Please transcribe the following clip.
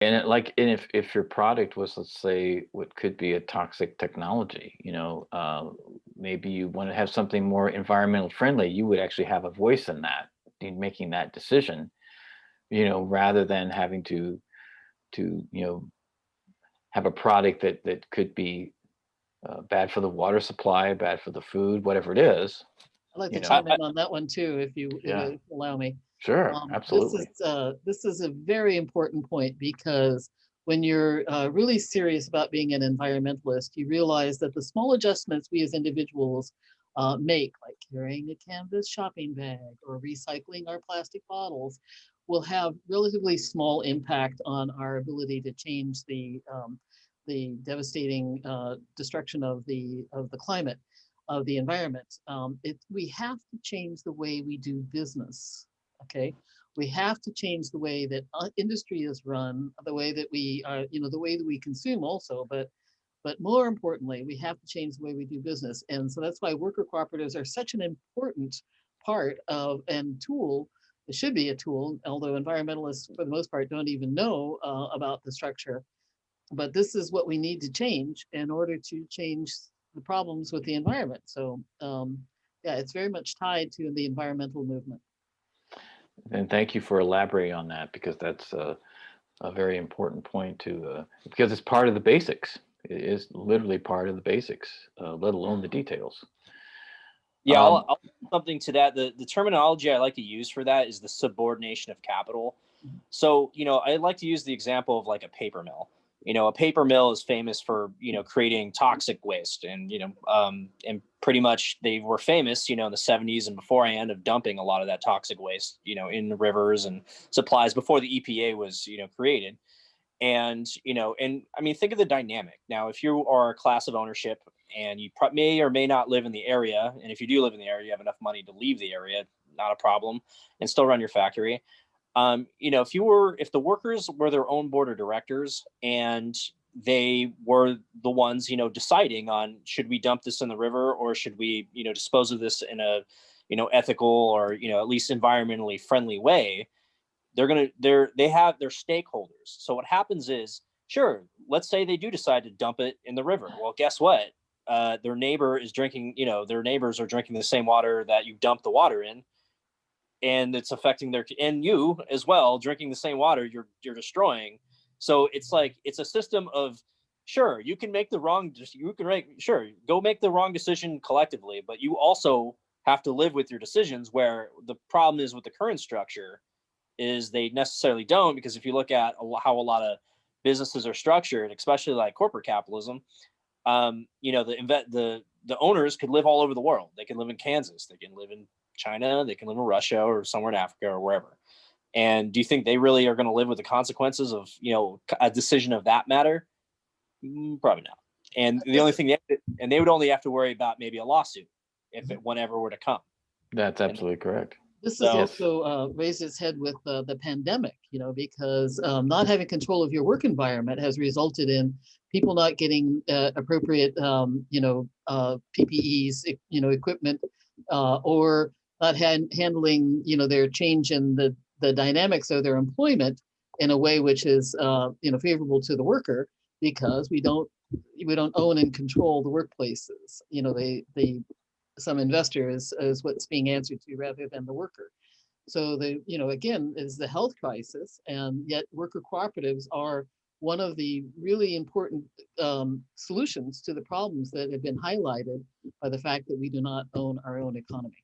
And if your product was, let's say, what could be a toxic technology, maybe you want to have something more environmental friendly, you would actually have a voice in that, in making that decision, rather than having to have a product that could be bad for the water supply, bad for the food, whatever it is, I'd like to you know. chime in on that one too, if Yeah, you allow me. sure, absolutely. This is a very important point because when you're really serious about being an environmentalist, you realize that the small adjustments we as individuals make, like carrying a canvas shopping bag or recycling our plastic bottles, will have relatively small impact on our ability to change the devastating destruction of the climate, of the environment. We have to change the way we do business. Okay, we have to change the way that industry is run, the way that we are, the way that we consume also. But more importantly, we have to change the way we do business. And so that's why worker cooperatives are such an important part of and tool. It should be a tool, although environmentalists, for the most part, don't even know about the structure. But this is what we need to change in order to change the problems with the environment. So yeah, it's very much tied to the environmental movement. And thank you for elaborating on that, because that's a very important point because it's part of the basics. It is literally part of the basics, let alone the details. Yeah, Um, I'll add something to that. The terminology I like to use for that is the subordination of capital. So, I like to use the example of like a paper mill. A paper mill is famous for, creating toxic waste, and pretty much they were famous, in the 70s and beforehand, of dumping a lot of that toxic waste, in the rivers and supplies before the EPA was, created. And I mean, think of the dynamic. Now, if you are a class of ownership and you may or may not live in the area, and if you do live in the area, you have enough money to leave the area, not a problem, and still run your factory. If the workers were their own board of directors and they were the ones, deciding on, should we dump this in the river, or should we, dispose of this in a, ethical, or, at least environmentally friendly way, they have their stakeholders. So what happens is, sure, let's say they do decide to dump it in the river. Well, guess what? Their neighbor is drinking, their neighbors are drinking the same water that you dumped the water in, and it's affecting and you as well, drinking the same water you're destroying. So it's like, it's a system of, sure, go make the wrong decision collectively, but you also have to live with your decisions. Where the problem is with the current structure is they necessarily don't, because if you look at how a lot of businesses are structured, especially like corporate capitalism, the owners could live all over the world. They can live in Kansas, they can live in China, they can live in Russia, or somewhere in Africa, or wherever. And do you think they really are going to live with the consequences of, a decision of that matter? Probably not. And the only thing they would only have to worry about maybe a lawsuit if it whenever were to come. that's And absolutely correct. This has so Yes. also raised its head with the pandemic, because not having control of your work environment has resulted in people not getting appropriate, PPEs, equipment, or not handling, their change in the dynamics of their employment in a way which is, favorable to the worker, because we don't own and control the workplaces. Some investor is what's being answered to rather than the worker. So again, is the health crisis, and yet worker cooperatives are one of the really important solutions to the problems that have been highlighted by the fact that we do not own our own economy.